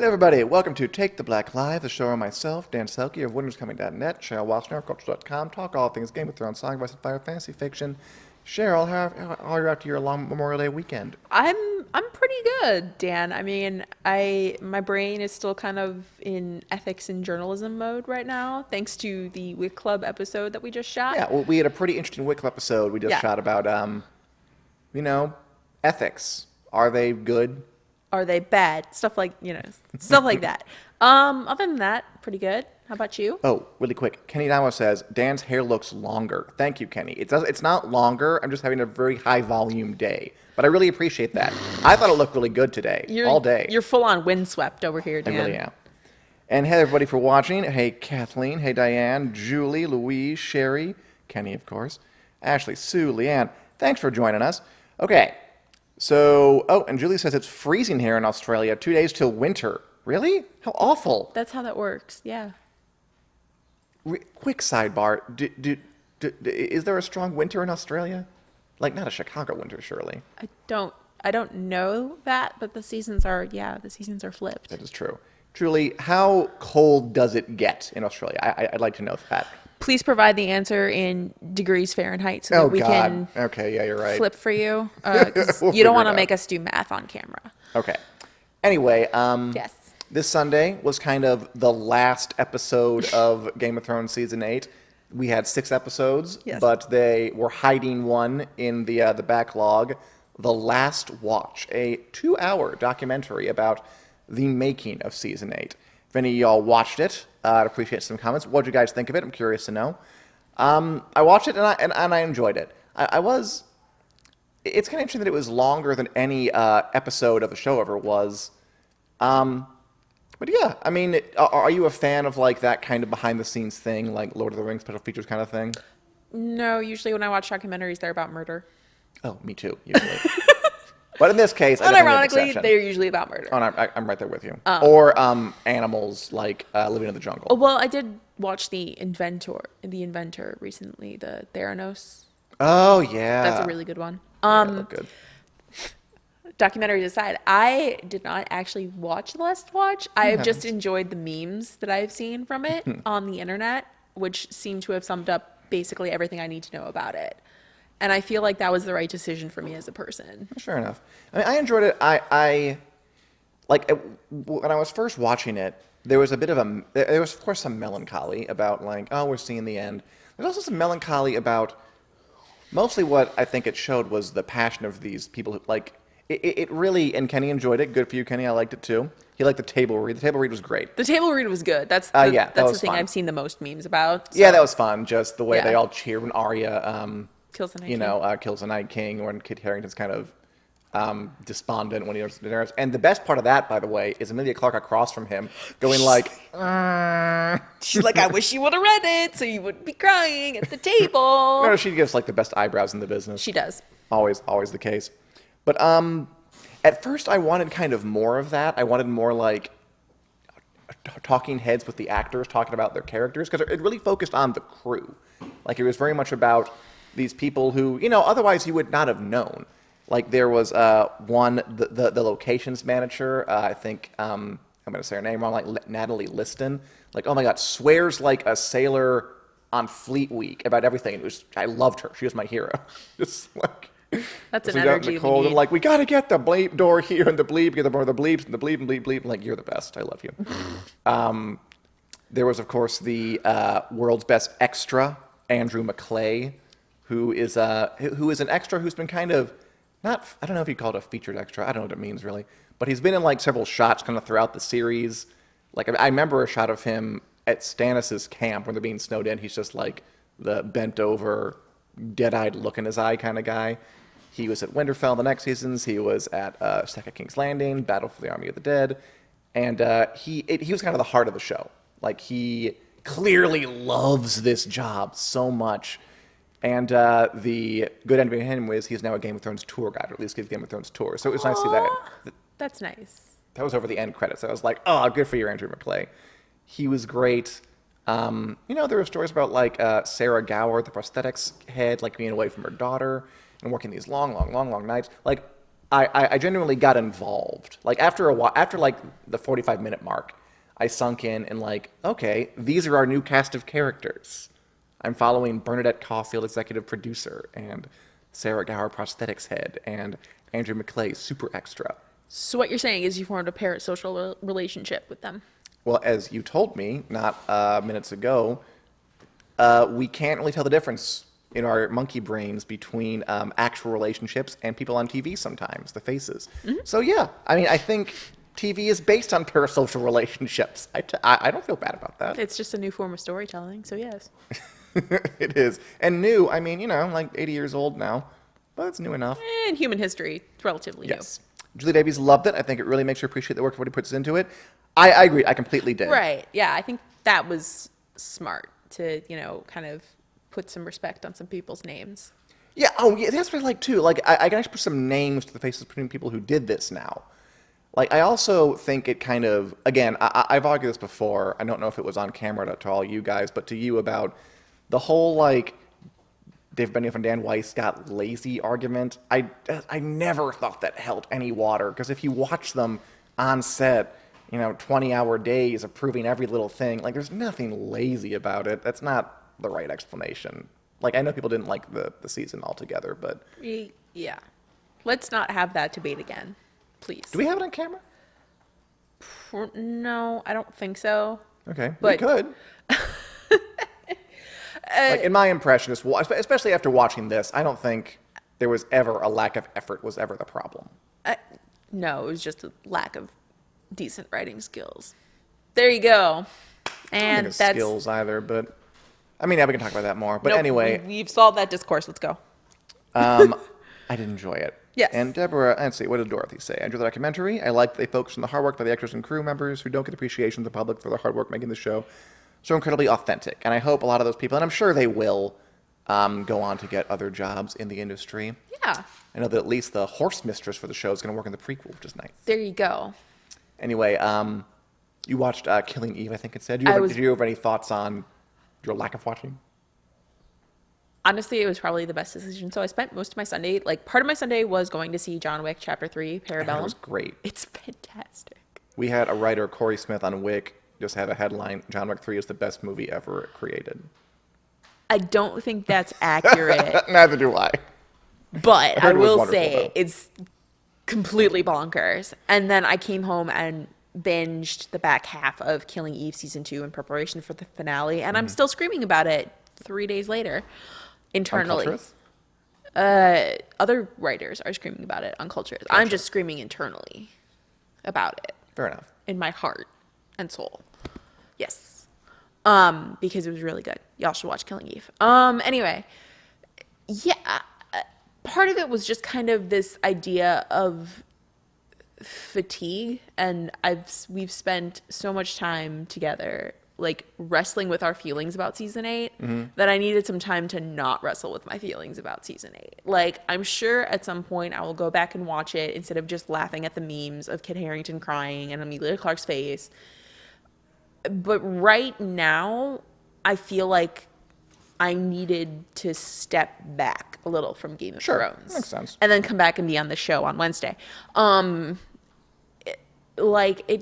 Hello, everybody. Welcome to Take the Black Live, the show on myself, Dan Selcke of winterscoming.net, Cheryl Wassenaar of culture.com, talk all things Game of Thrones, song, voice, and fire, fantasy fiction. Cheryl, how are you after your long Memorial Day weekend? I'm pretty good, Dan. I mean, my brain is still kind of in ethics and journalism mode right now, thanks to the Wick Club episode that we just shot. Yeah, well, we had a pretty interesting Wicklow episode we just Yeah. shot about, ethics. Are they good? Are they bad? Stuff like, stuff like that. Other than that, pretty good. How about you? Oh, really quick. Kenny Damo says, Dan's hair looks longer. Thank you, Kenny. It's not longer. I'm just having a very high volume day. But I really appreciate that. I thought it looked really good today, all day. You're full on windswept over here, I Dan. really am. And hey, everybody, for watching. Hey, Kathleen. Hey, Diane. Julie, Louise, Sherry, Kenny, of course. Ashley, Sue, Leanne. Thanks for joining us. Okay. So, and Julie says it's freezing here in Australia. 2 days till winter. Really? How awful. That's how that works. Yeah. Quick sidebar. Is there a strong winter in Australia? Like, not a Chicago winter, surely. I don't know that, but the seasons are flipped. That is true. Julie, how cold does it get in Australia? I'd like to know that. Please provide the answer in degrees Fahrenheit so that we can Okay, yeah, you're right. flip for you. 'Cause We'll you don't figure want it to out. make us do math on camera. Okay. Anyway, Yes. this Sunday was kind of the last episode of Game of Thrones Season 8. We had 6 episodes, Yes. but they were hiding one in the backlog. The Last Watch, a 2-hour documentary about the making of Season 8. If any of y'all watched it, I'd appreciate some comments. What did you guys think of it? I'm curious to know. I watched it, and I enjoyed it. It's kind of interesting that it was longer than any episode of the show ever was. But yeah, I mean, are you a fan of like that kind of behind-the-scenes thing, like Lord of the Rings special features kind of thing? No, usually when I watch documentaries, they're about murder. Oh, me too, usually. But in this case, I definitely have an Unironically, exception. they're usually about murder. Oh, and I'm right there with you. Or animals like living in the jungle. Well, I did watch the Inventor recently, the Theranos. Oh yeah, That's a really good one. Yeah, they look good. Documentaries aside, I did not actually watch The Last Watch. I have just enjoyed the memes that I've seen from it on the internet, which seem to have summed up basically everything I need to know about it. And I feel like that was the right decision for me as a person. Sure enough. I mean, I enjoyed it. I like when I was first watching it. There was of course some melancholy about like, oh, we're seeing the end. There's also some melancholy about mostly what I think it showed was the passion of these people who like it really. And Kenny enjoyed it. Good for you, Kenny. I liked it too. He liked the table read. The table read was great. The table read was good. That's that the was thing fun. I've seen the most memes about. Yeah, so. that was fun. Just the way they Yeah. all cheered when Arya, Kills the Night King. kills the Night King, when Kit Harington's kind of despondent when he goes to Daenerys. And the best part of that, by the way, is Emilia Clarke across from him, going like, She's like, I wish you would have read it so you wouldn't be crying at the table. no, she gives like the best eyebrows in the business. She does. Always the case. But at first, I wanted kind of more of that. I wanted more like talking heads with the actors talking about their characters because it really focused on the crew. Like it was very much about these people who, otherwise you would not have known. Like there was the locations manager. I think I'm going to say her name wrong. Like Natalie Liston. Like, oh my God, swears like a sailor on Fleet Week about everything. I loved her. She was my hero. Just like. That's an So we got in energy the we cold need. and like, we got to get the bleep door here and the bleep, get the more the bleeps and the bleep and bleep bleep. Like, you're the best. I love you. There was, of course, the world's best extra, Andrew McClay, who is an extra who's been kind of I don't know if you'd call it a featured extra. I don't know what it means really, but he's been in like several shots kind of throughout the series. Like I remember a shot of him at Stannis' camp when they're being snowed in. He's just like the bent over, dead-eyed look in his eye kind of guy. He was at Winterfell the next seasons. He was at Second King's Landing, Battle for the Army of the Dead, and he was kind of the heart of the show. Like he clearly loves this job so much. And the good end of him was he's now a Game of Thrones tour guide, or at least gives Game of Thrones tours. So it was nice to see that. That's nice. That was over the end credits. I was like, oh, good for you, Andrew McClay. He was great. There were stories about like Sarah Gower, the prosthetics head, like being away from her daughter and working these long nights. Like I genuinely got involved. Like after a while, after like the 45-minute mark, I sunk in and like, okay, these are our new cast of characters. I'm following Bernadette Caulfield, executive producer, and Sarah Gower, prosthetics head, and Andrew McClay, super extra. So what you're saying is you formed a parasocial relationship with them. Well, as you told me not minutes ago, we can't really tell the difference in our monkey brains between actual relationships and people on TV sometimes, the faces. So yeah, I mean, I think TV is based on parasocial relationships. I don't feel bad about that. It's just a new form of storytelling, so yes. It is. And new, I mean, like 80 years old now, but it's new enough. In human history, it's relatively Yes. Julie Davies loved it. I think it really makes her appreciate the work everybody puts into it. I agree. I completely did. new. Right. Yeah, I think that was smart to, kind of put some respect on some people's names. Yeah. Oh, yeah. That's what I like too. Like, I can actually put some names to the faces between people who did this now. Like, I also think it kind of, again, I've argued this before. I don't know if it was on camera to all you guys, but to you about the whole, like, Dave Benioff and Dan Weiss got lazy argument. I never thought that held any water, because if you watch them on set, 20-hour days of proving every little thing, like, there's nothing lazy about it. That's not the right explanation. Like, I know people didn't like the season altogether, but... Yeah. Let's not have that debate again, please. Do we have it on camera? No, I don't think so. Okay, But- we could. Like, in my impression, especially after watching this, I don't think there was ever a lack of effort was ever the problem. No, it was just a lack of decent writing skills. There you go. I don't And think it's that's skills either, but... I mean, yeah, we can talk about that more. But Nope, anyway... we've solved that discourse. Let's go. I did enjoy it. Yes. And Deborah, let's see, what did Dorothy say? I enjoyed the documentary. I liked they focused on the hard work by the actors and crew members who don't get appreciation from the public for their hard work making the show so incredibly authentic. And I hope a lot of those people, and I'm sure they will, go on to get other jobs in the industry. Yeah. I know that at least the horse mistress for the show is going to work in the prequel, which is nice. There you go. Anyway, you watched Killing Eve, I think it said. Did you have any thoughts on your lack of watching? Honestly, it was probably the best decision. So I spent most of my Sunday, part of my Sunday was going to see John Wick Chapter 3, Parabellum. It was great. It's fantastic. We had a writer, Corey Smith, on Wick, just have a headline, John Wick 3 is the best movie ever created. I don't think that's accurate, Neither do I. but I heard it was will wonderful, say though. it's completely bonkers. And then I came home and binged the back half of Killing Eve Season 2 in preparation for the finale. And I'm still screaming about it 3 days later internally. Unculturous? Other writers are screaming about it on Cultures. I'm just screaming internally about it Fair enough. in my heart and soul. Yes. Because it was really good. Y'all should watch Killing Eve. Anyway, yeah, part of it was just kind of this idea of fatigue, and we've spent so much time together wrestling with our feelings about season 8 that I needed some time to not wrestle with my feelings about season 8. I'm sure at some point I will go back and watch it instead of just laughing at the memes of Kit Harington crying and Emilia Clarke's face. But right now, I feel like I needed to step back a little from Game of Thrones. Makes sense. And then come back and be on the show on Wednesday. It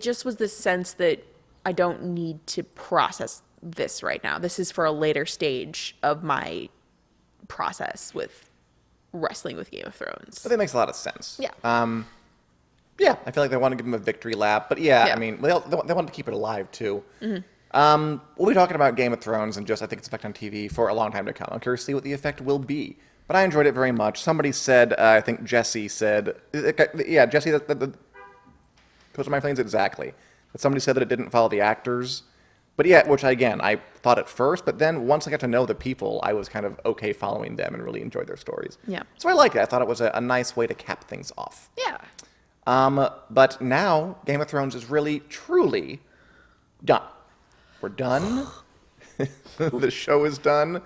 just was this sense that I don't need to process this right now. This is for a later stage of my process with wrestling with Game of Thrones. I think it makes a lot of sense. Yeah. Yeah, I feel like they want to give him a victory lap. But yeah, Yeah. I mean, they want to keep it alive, too. We'll be talking about Game of Thrones and just, I think, its effect on TV for a long time to come. I'm curious to see what the effect will be. But I enjoyed it very much. Somebody said, I think Jesse said, yeah, Jesse, goes to my feelings exactly. But somebody said that it didn't follow the actors. But yeah, which again, I thought at first, but then once I got to know the people, I was kind of okay following them and really enjoyed their stories. Yeah. So I liked it. I thought it was a nice way to cap things off. Yeah. But now Game of Thrones is really, truly done. We're done. The show is done.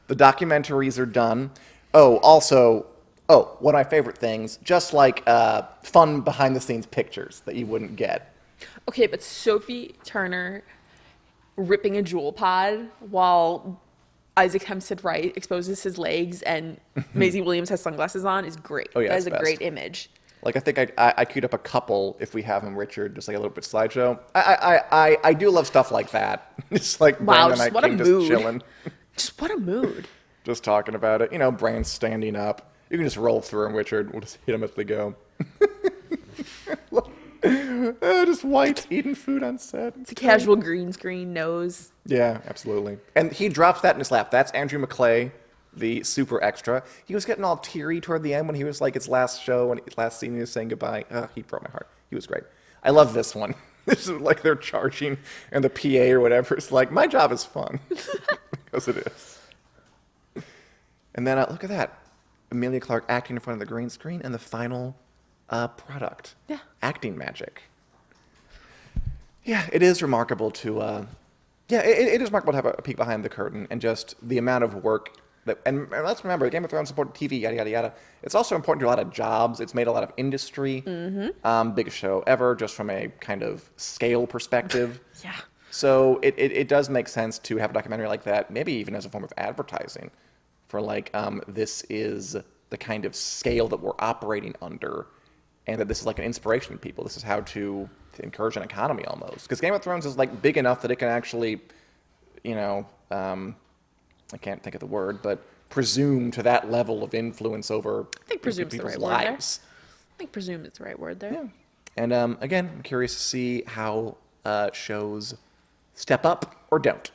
The documentaries are done. Oh, also, one of my favorite things, just fun behind-the-scenes pictures that you wouldn't get. Okay, but Sophie Turner ripping a jewel pod while Isaac Hempstead Wright exposes his legs and Maisie Williams has sunglasses on is great. Oh, yeah, that is it's a best. great image. Like, I think I queued up a couple if we have them, Richard, just like a little bit slideshow. I do love stuff like that. Just like Wow, Brandon and I just what a came mood. just chilling, Just what a mood. just talking about it. You know, Brand's standing up. You can just roll through them, Richard. We'll just hit them as they go. Just white eating food on set. It's a casual green screen nose. Yeah, absolutely. And he drops that in his lap. That's Andrew McClay, the super extra. He was getting all teary toward the end when he was like, his last show and last scene he was saying goodbye. He broke my heart. He was great. I love this one. This is like they're charging and the PA or whatever. It's like, my job is fun. Because it is. And then look at that. Emilia Clarke acting in front of the green screen and the final product. Yeah. Acting magic. Yeah, it is remarkable to... it is remarkable to have a peek behind the curtain and just the amount of work that... And let's remember, Game of Thrones supported TV, yada, yada, yada. It's also important to a lot of jobs. It's made a lot of industry. Biggest show ever, just from a kind of scale perspective. Yeah. So it does make sense to have a documentary like that, maybe even as a form of advertising for like, this is the kind of scale that we're operating under, and that this is like an inspiration to people. This is how to encourage an economy almost. Because Game of Thrones is like big enough that it can actually, you know, I can't think of the word, but presume to that level of influence over I think presume's the people's right word there. lives. I think presume is the right word there. Yeah. And again, I'm curious to see how shows step up or don't.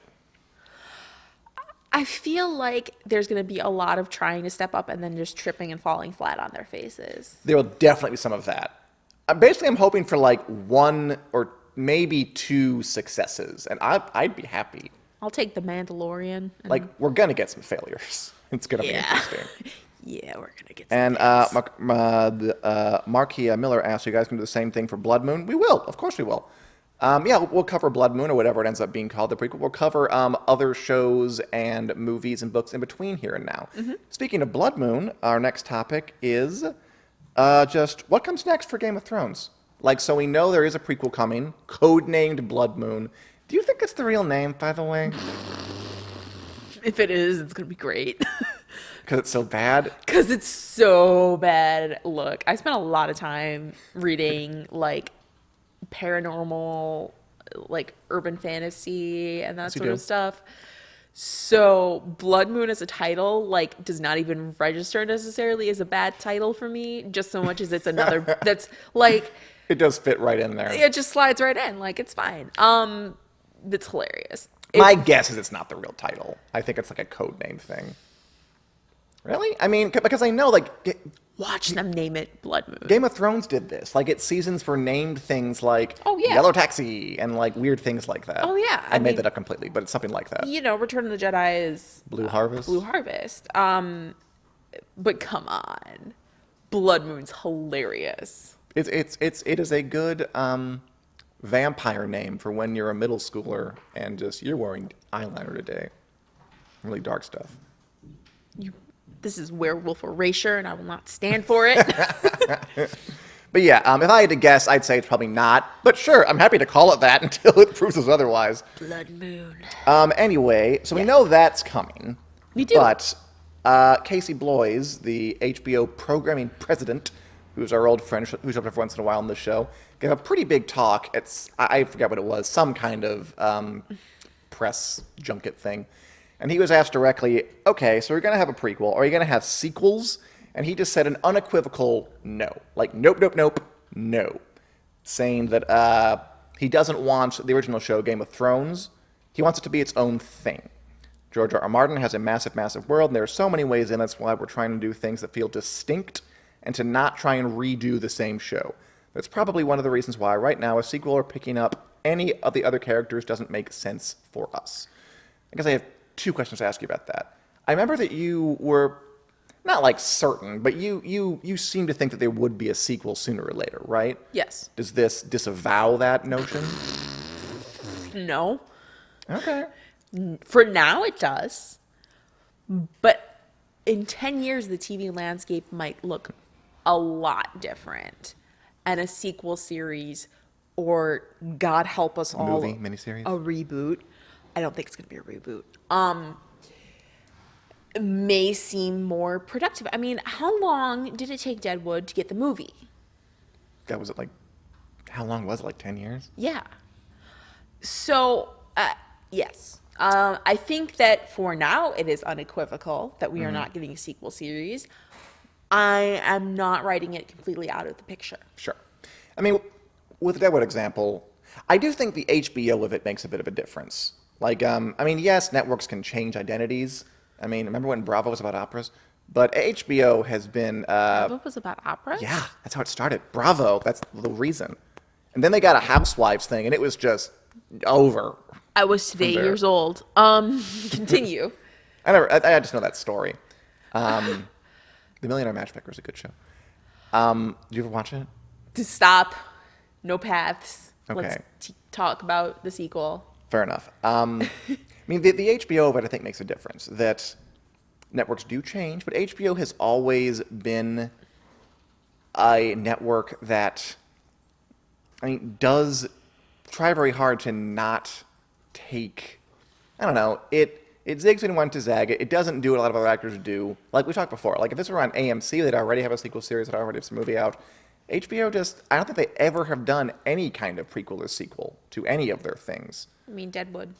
I feel like there's going to be a lot of trying to step up and then just tripping and falling flat on their faces. There will definitely be some of that. Basically, I'm hoping for like one or maybe two successes, and I'd be happy. I'll take The Mandalorian. And Like, we're going to get some failures. It's going to be interesting. yeah, we're going to get some And fails. Markia Miller asked, you guys can do the same thing for Blood Moon? We will. Of course we will. We'll cover Blood Moon or whatever it ends up being called, the prequel. We'll cover other shows and movies and books in between here and now. Speaking of Blood Moon, our next topic is just what comes next for Game of Thrones. Like, so we know there is a prequel coming, codenamed Blood Moon. Do you think it's the real name, by the way? If it is, it's going to be great. Because it's so bad? Because it's so bad. Look, I spent a lot of time reading, like, paranormal, like, urban fantasy and that Yes, you sort of do. stuff. So Blood Moon as a title, like, does not even register necessarily as a bad title for me, just so much as it's another that's, like... It does fit right in there. It just slides right in. Like, it's fine. It's hilarious. My guess is it's not the real title. I think it's like a code name thing. Really? I mean, because I know, like, Watch them name it Blood Moon. Game of Thrones did this. Like, its seasons were named things like Oh, yeah. Yellow Taxi and, like, weird things like that. Oh, yeah. I I made mean- that up completely, but it's something like that. You know, Return of the Jedi is Blue Harvest? Blue Harvest. But come on, Blood Moon's hilarious. It is a good vampire name for when you're a middle schooler and just you're wearing eyeliner today. Really dark stuff. This is werewolf erasure, and I will not stand for it. But yeah, if I had to guess, I'd say it's probably not. But sure, I'm happy to call it that until it proves us otherwise. Blood Moon. Anyway, so we know that's coming. We do. But Casey Bloys, the HBO programming president, who's our old friend, who shows up every once in a while on the show, gave a pretty big talk. I forget what it was, some kind of press junket thing. And he was asked directly, okay, so you're going to have a prequel, or are you going to have sequels? And he just said an unequivocal no. Like, nope, nope, nope, no. Saying that he doesn't want the original show, Game of Thrones. He wants it to be its own thing. George R. R. Martin has a massive, massive world, and there are so many ways in. That's why we're trying to do things that feel distinct and to not try and redo the same show. That's probably one of the reasons why right now a sequel or picking up any of the other characters doesn't make sense for us. I guess I have two questions to ask you about that. I remember that you were not like certain, but you seem to think that there would be a sequel sooner or later, right? Yes. Does this disavow that notion? No. Okay. For now, it does. But in 10 years, the TV landscape might look a lot different. And a sequel series, or God help us all, Movie, miniseries? a reboot. I don't think it's going to be a reboot. May seem more productive. I mean, how long did it take Deadwood to get the movie? that was it like, how long was it? Like 10 years? Yeah. So, yes. I think that for now it is unequivocal that we are not getting a sequel series. I am not writing it completely out of the picture. Sure. I mean, with the Deadwood example, I do think the HBO of it makes a bit of a difference. Like, I mean, yes, networks can change identities. I mean, remember when Bravo was about operas? But HBO has been... What was about operas? yeah, that's how it started. Bravo, that's the reason. And then they got a Housewives thing, and it was just over. I was today there. years old. Continue. I just know that story. The Millionaire Matchmaker is a good show. Did you ever watch it? To stop. No paths. Okay. Let's talk about the sequel. Fair enough. I mean, the HBO of it, I think, makes a difference. That networks do change, but HBO has always been a network that, I mean, does try very hard to not take, I don't know, it zigs when it wants to zag. It doesn't do what a lot of other actors do. Like we talked before, like if this were on AMC, they'd already have a sequel series, they'd already have some movie out. HBO just, I don't think they ever have done any kind of prequel or sequel to any of their things. I mean, Deadwood.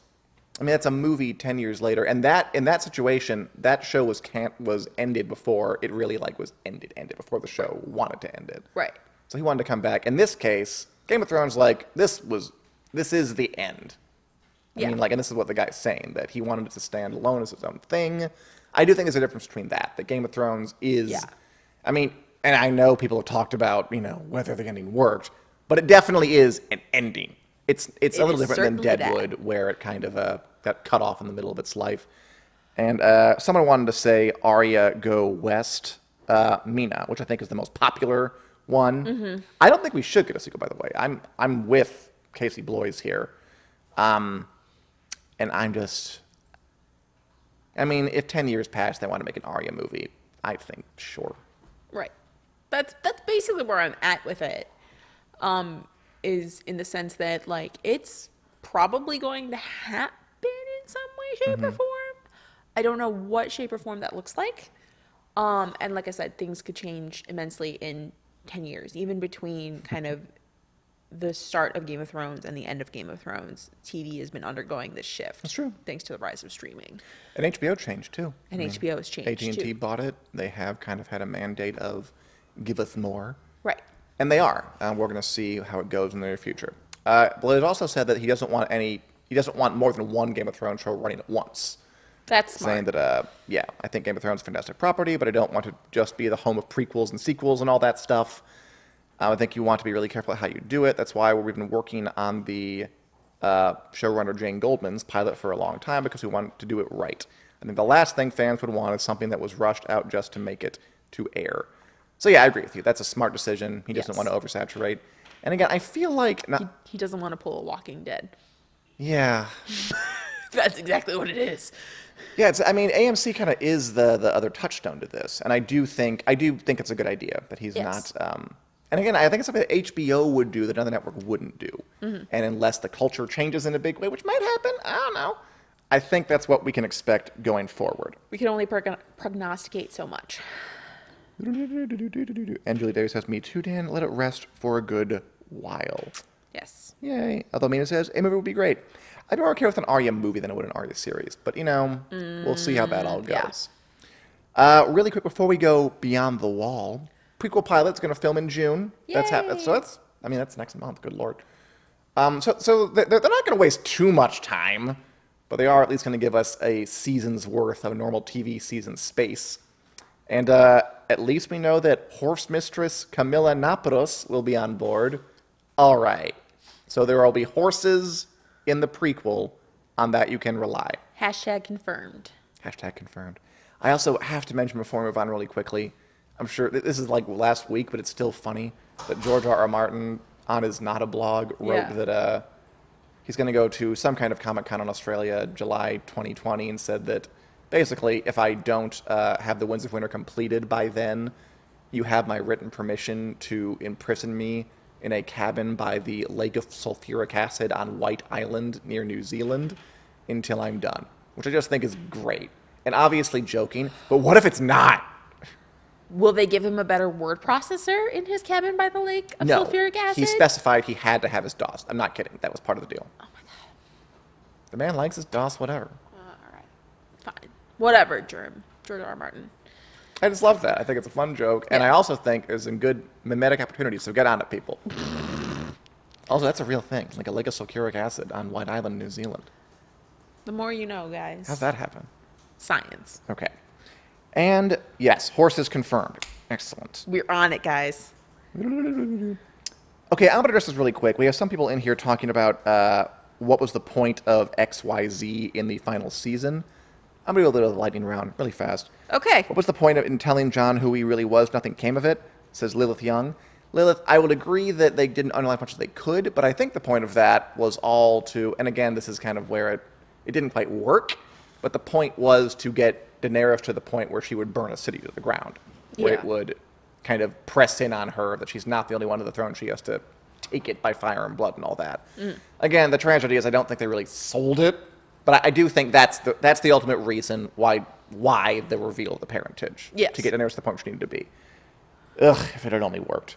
I mean, that's a movie 10 years later, and that in that situation, that show was ended before it really was ended before the show wanted to end it. Right. So he wanted to come back. In this case, Game of Thrones, this is the end. I Yeah. mean, and this is what the guy's saying, that he wanted it to stand alone as its own thing. I do think there's a difference between that Game of Thrones is, Yeah. I mean, and I know people have talked about, whether the ending worked, but it definitely is an ending. It's a little different than Deadwood, where it kind of got cut off in the middle of its life. And someone wanted to say Arya go west, Mina, which I think is the most popular one. Mm-hmm. I don't think we should get a sequel, by the way. I'm with Casey Bloys here. And I'm just, I mean, if 10 years pass, they want to make an Arya movie, I think, sure. Right. That's basically where I'm at with it. Is in the sense that it's probably going to happen in some way, shape, or form. I don't know what shape or form that looks like. And like I said, things could change immensely in 10 years, even between kind of the start of Game of Thrones and the end of Game of Thrones. TV has been undergoing this shift. That's true. Thanks to the rise of streaming. And HBO changed too. And HBO has changed AT&T too. bought it. They have kind of had a mandate of give us more. Right. And they are. We're going to see how it goes in the near future. But it also said that he doesn't want more than one Game of Thrones show running at once. That's smart. Saying that, I think Game of Thrones is a fantastic property, but I don't want to just be the home of prequels and sequels and all that stuff. I think you want to be really careful how you do it. That's why we've been working on the showrunner Jane Goldman's pilot for a long time, because we wanted to do it right. I think the last thing fans would want is something that was rushed out just to make it to air. So yeah, I agree with you. That's a smart decision. He doesn't want to oversaturate. And again, I feel like... He doesn't want to pull a Walking Dead. Yeah. That's exactly what it is. Yeah, AMC kind of is the other touchstone to this. And I do think it's a good idea that he's not... and again, I think it's something that HBO would do that another network wouldn't do. Mm-hmm. And unless the culture changes in a big way, which might happen, I don't know. I think that's what we can expect going forward. We can only prognosticate so much. And Julie Davis says, me too, Dan. Let it rest for a good while. Yes. Yay. Although Mina says, a movie would be great. I'd be more okay with an Arya movie than I would an Arya series. But, we'll see how that all goes. Yeah. Really quick, before we go beyond the wall, prequel pilot's going to film in June. Yay. That's happening. So that's next month. Good Lord. So they're not going to waste too much time, but they are at least going to give us a season's worth of normal TV season space. And at least we know that horse mistress Camilla Napros will be on board. All right. So there will be horses in the prequel. On that you can rely. Hashtag confirmed. Hashtag confirmed. I also have to mention before we move on really quickly, I'm sure this is like last week, but it's still funny, that George R.R. Martin on his Not a Blog wrote that he's going to go to some kind of Comic-Con in Australia July 2020 and said that basically, if I don't have the Winds of Winter completed by then, you have my written permission to imprison me in a cabin by the Lake of Sulfuric Acid on White Island near New Zealand until I'm done, which I just think is great. And obviously joking, but what if it's not? Will they give him a better word processor in his cabin by the lake of No, sulfuric acid? he specified he had to have his DOS. I'm not kidding. That was part of the deal. Oh my god. The man likes his DOS, whatever. All right. Fine. Whatever, George R. R. Martin. I just love that. I think it's a fun joke. And I also think there's some good mimetic opportunities, so get on it, people. Also, that's a real thing, like a lake of sulfuric acid on White Island, New Zealand. The more you know, guys. How's that happen? Science. Okay. And yes, horses confirmed. Excellent. We're on it, guys. Okay, I'm going to address this really quick. We have some people in here talking about what was the point of XYZ in the final season. I'm going to do a little lightning round really fast. Okay. What was the point of in telling Jon who he really was? Nothing came of it, says Lilith Young. Lilith, I would agree that they didn't underline as much as they could, but I think the point of that was all to, and again, this is kind of where it didn't quite work, but the point was to get Daenerys to the point where she would burn a city to the ground, where it would kind of press in on her that she's not the only one to the throne. She has to take it by fire and blood and all that. Again, the tragedy is I don't think they really sold it, but I do think that's the ultimate reason why the reveal of the parentage. Yes. To get Daenerys to the point where she needed to be. Ugh, if it had only worked.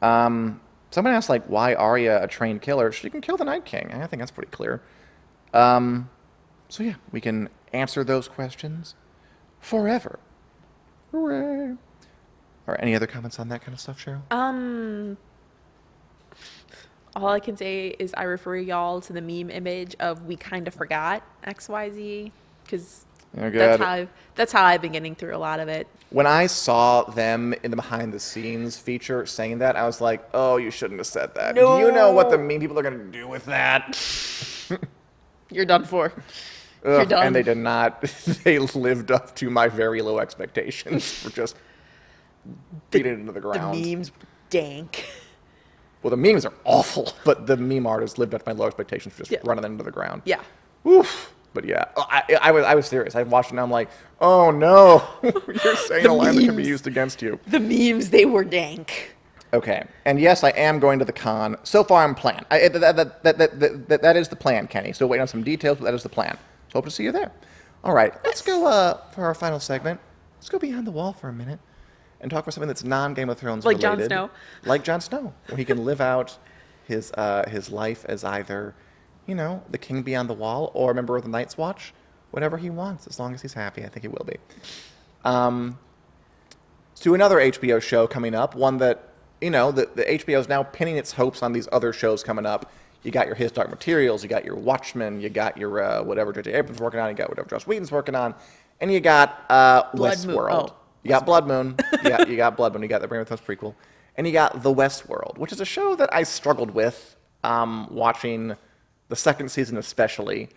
Someone asked, like, why Arya a trained killer? She can kill the Night King. I think that's pretty clear. So yeah, we can answer those questions forever. Hooray. All right, any other comments on that kind of stuff, Cheryl? All I can say is I refer y'all to the meme image of we kind of forgot XYZ because that's how I've been getting through a lot of it. When I saw them in the behind the scenes feature saying that, I was like, oh, you shouldn't have said that. No. Do you know what the meme people are going to do with that? You're done for. Ugh, You're done. and they did not. They lived up to my very low expectations for just beating it into the ground. The memes dank. Well, the memes are awful, but the meme artists lived up to my low expectations for just running them into the ground. Yeah. Oof. But yeah, I was serious. I watched it and I'm like, oh no, you're saying a line that can be used against you. The memes, they were dank. Okay, and yes, I am going to the con. So far, I'm planned. That is the plan, Kenny. Still waiting on some details, but that is the plan. So hope to see you there. All right, let's go for our final segment. Let's go behind the wall for a minute and talk about something that's non-Game of Thrones Like related. Jon Snow. Like Jon Snow, where he can live out his life as either, you know, the king beyond the wall or a member of the Night's Watch, whatever he wants, as long as he's happy. I think he will be. To another HBO show coming up, one that, you know, the HBO is now pinning its hopes on these other shows coming up. You got your His Dark Materials, you got your Watchmen, you got your whatever J.J. Abrams is working on, you got whatever Joss Whedon's working on, and you got Westworld. Oh. You got Blood Moon. You got Blood Moon. You got the Game of Thrones prequel. And you got The Westworld, which is a show that I struggled with watching the second season especially.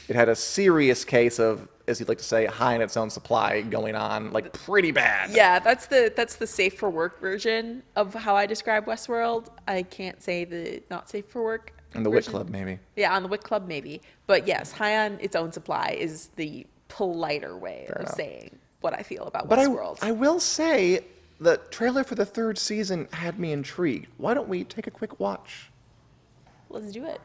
It had a serious case of, as you'd like to say, high in its own supply going on, like pretty bad. Yeah, that's the safe for work version of how I describe Westworld. I can't say the not safe for work. And the Wit Club, maybe. Yeah, on the Wit Club, maybe. But yes, high on its own supply is the politer way of saying what I feel about Westworld. I will say the trailer for the third season had me intrigued. Why don't we take a quick watch? Let's do it.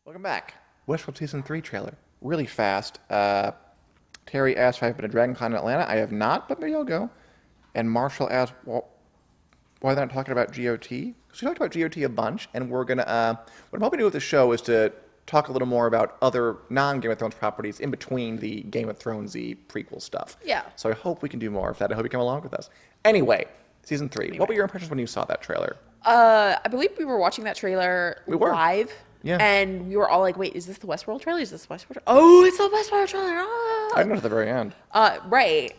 Welcome back. Westworld Season 3 trailer. Really fast. Terry asked if I've been to DragonCon in Atlanta. I have not, but maybe I'll go. And Marshall asked, well, why they're not talking about GOT? Because we talked about GOT a bunch, and we're going to, what I'm hoping to do with the show is to talk a little more about other non-Game of Thrones properties in between the Game of Thrones-y prequel stuff. Yeah. So I hope we can do more of that. I hope you come along with us. Anyway, Season 3. What were your impressions when you saw that trailer? I believe we were watching that trailer live. Yeah. And we were all like, wait, is this the Westworld trailer? Is this the Westworld trailer? Oh, it's the Westworld trailer. Ah. I know at the very end. Right.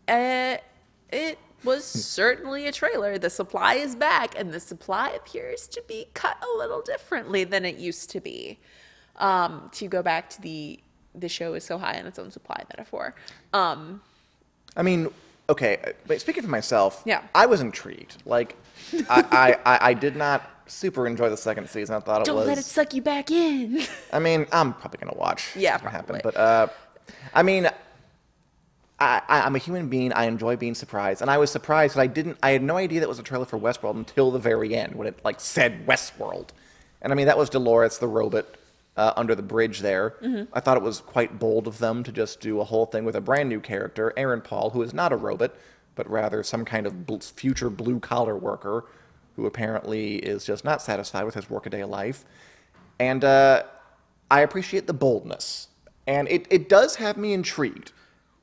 It was certainly a trailer. The supply is back, and the supply appears to be cut a little differently than it used to be. To go back to the show is so high in its own supply metaphor. I mean, okay, but speaking for myself, Yeah. I was intrigued. Like, I did not super enjoy the second season. I thought Don't let it suck you back in. I mean, I'm probably going to watch. Yeah, what's gonna happen. probably. But, I mean, I'm a human being. I enjoy being surprised. And I was surprised that I had no idea that was a trailer for Westworld until the very end when it, like, said Westworld. And, I mean, that was Dolores the robot under the bridge there. I thought it was quite bold of them to just do a whole thing with a brand new character, Aaron Paul, who is not a robot, but rather some kind of future blue-collar worker who apparently is just not satisfied with his workaday life. And I appreciate the boldness. And it does have me intrigued.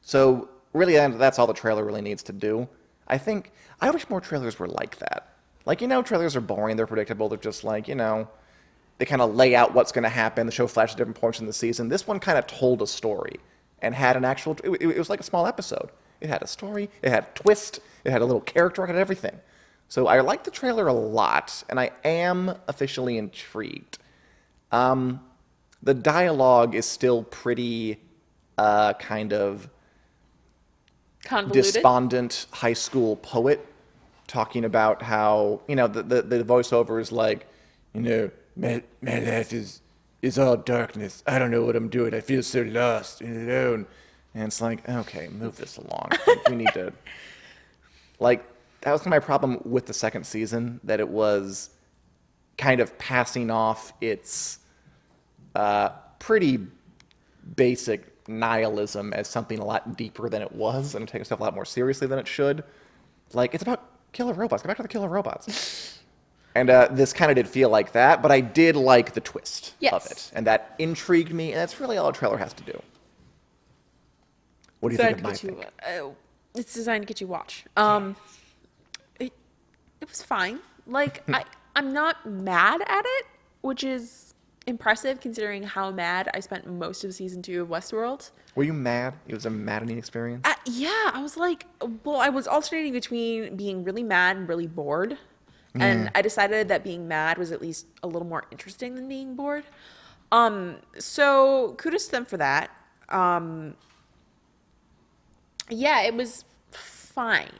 So really, that's all the trailer really needs to do. I wish more trailers were like that. Like, trailers are boring, they're predictable, they're just like, they kind of lay out what's going to happen, the show flashes different points in the season. This one kind of told a story and had an actual, it was like a small episode. It had a story, it had a twist, it had a little character, it had everything. So I like the trailer a lot, and I am officially intrigued. The dialogue is still pretty kind of Convoluted. Despondent high school poet talking about how, the voiceover is like, my life is all darkness. I don't know what I'm doing. I feel so lost and alone. And it's like, okay, move this along. Like, we need to, that was my problem with the second season, that it was kind of passing off its pretty basic nihilism as something a lot deeper than it was, and taking stuff a lot more seriously than it should. Like, it's about killer robots. Go back to the killer robots. And this kind of did feel like that, but I did like the twist of it. And that intrigued me, and that's really all a trailer has to do. What do you think of my thing? It's designed to get you watch. It was fine. Like, I'm not mad at it, which is impressive considering how mad I spent most of season 2 of Westworld. Were you mad? It was a maddening experience? Yeah, I was like, I was alternating between being really mad and really bored. And I decided that being mad was at least a little more interesting than being bored. So kudos to them for that. Yeah, it was fine.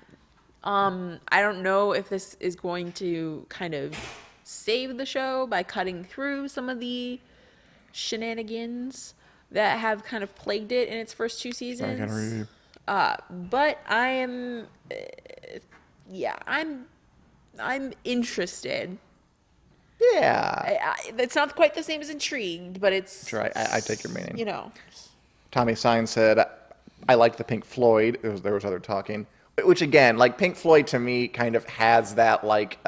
I don't know if this is going to kind of save the show by cutting through some of the shenanigans that have kind of plagued it in its first 2 seasons. But I am, I'm interested. Yeah. It's not quite the same as intrigued, but it's... Sure, I take your meaning. Tommy Sign said, I like the Pink Floyd. There was other talking. Which, again, like, Pink Floyd to me kind of has that, like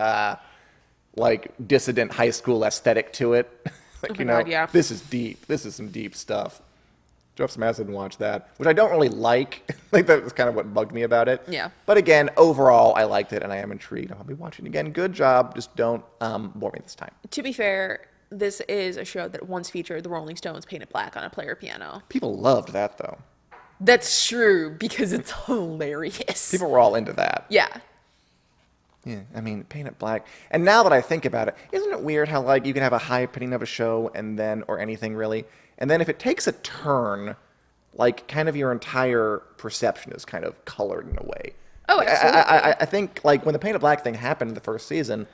dissident high school aesthetic to it. Like, God, yeah. This is deep. This is some deep stuff. Drop some acid and watch that, which I don't really like. Like, that was kind of what bugged me about it. Yeah. But again, overall, I liked it, and I am intrigued. I'll be watching again. Good job. Just don't bore me this time. To be fair, this is a show that once featured the Rolling Stones painted black on a player piano. People loved that, though. That's true, because it's hilarious. People were all into that. Yeah. Yeah, I mean, paint it black. And now that I think about it, isn't it weird how, like, you can have a high opinion of a show and then, or anything really, and then if it takes a turn, like, kind of your entire perception is kind of colored in a way. Oh, absolutely. I think, like, when the paint it black thing happened in the first season,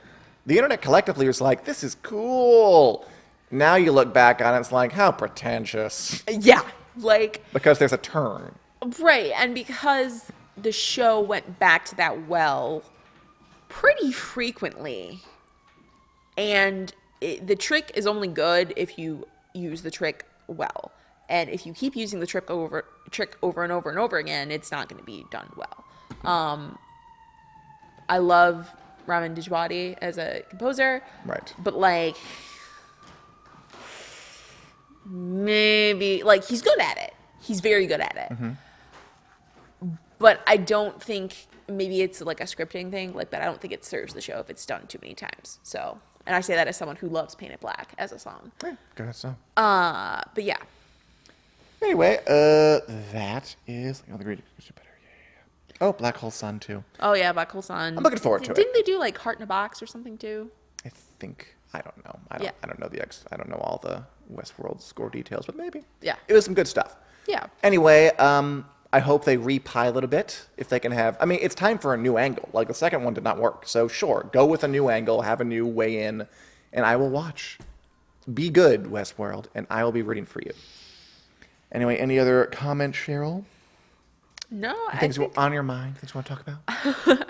the internet collectively was like, this is cool. Now you look back on it, it's like, how pretentious. Yeah, like... Because there's a turn. Right, and because the show went back to that well pretty frequently, and the trick is only good if you use the trick well. And if you keep using the trick over and over and over again, it's not going to be done well. I love Ramin Djawadi as a composer. Right. But, like, maybe, like, he's good at it. He's very good at it. Mm-hmm. But I don't think, maybe it's like a scripting thing, like, but I don't think it serves the show if it's done too many times. So, and I say that as someone who loves Paint It Black as a song. Yeah, good song. But yeah. Anyway, that is... Oh, the Great better. Yeah. Oh, Black Hole Sun, too. Oh, yeah, Black Hole Sun. I'm looking forward to it. Didn't they do, like, Heart in a Box or something, too? I think... I don't know. I don't know I don't know all the Westworld score details, but maybe. Yeah. It was some good stuff. Yeah. Anyway, I hope they repilot a bit, if they can have... I mean, it's time for a new angle. Like, the second one did not work. So, sure, go with a new angle, have a new way in, and I will watch. Be good, Westworld, and I will be rooting for you. Anyway, any other comments, Cheryl? No, Things on your mind? Things you want to talk about?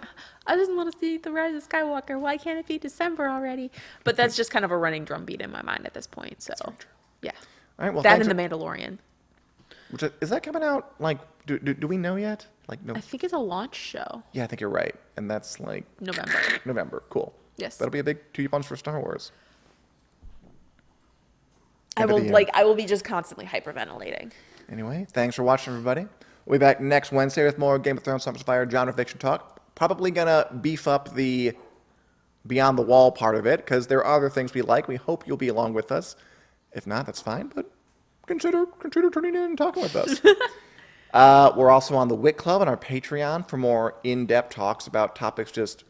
I just want to see The Rise of Skywalker. Why can't it be December already? But that's just kind of a running drumbeat in my mind at this point. So Yeah. All right. Well, That thanks. and The Mandalorian. Is that coming out? Like, do we know yet? Like, no. I think it's a launch show. Yeah, I think you're right. And that's like November. November. Cool. Yes. That'll be a big 2 months for Star Wars. I End of will the year. I will be just constantly hyperventilating. Anyway, thanks for watching, everybody. We'll be back next Wednesday with more Game of Thrones Summer Fire genre fiction talk. Probably gonna beef up the Beyond the Wall part of it because there are other things we like. We hope you'll be along with us. If not, that's fine. But consider tuning in and talking with us. We're also on the Wit Club and our Patreon for more in-depth talks about topics just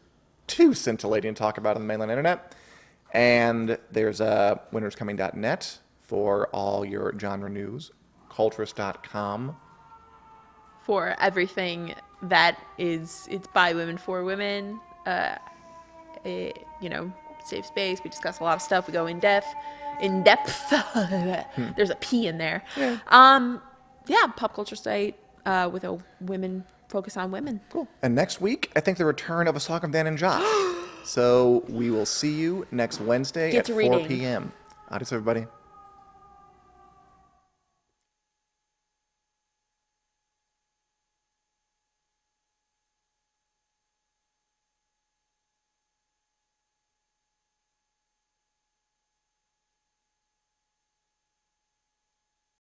too scintillating to talk about on the mainland internet. And there's winterscoming.net for all your genre news. Culturist.com. For everything that it's by women for women, safe space. We discuss a lot of stuff. We go in depth. There's a P in there. Yeah. Pop culture site with a women focus on women. Cool. And next week, I think the return of A Song of Dan and Josh. So we will see you next Wednesday Get at to 4 reading. p.m. Adios, everybody.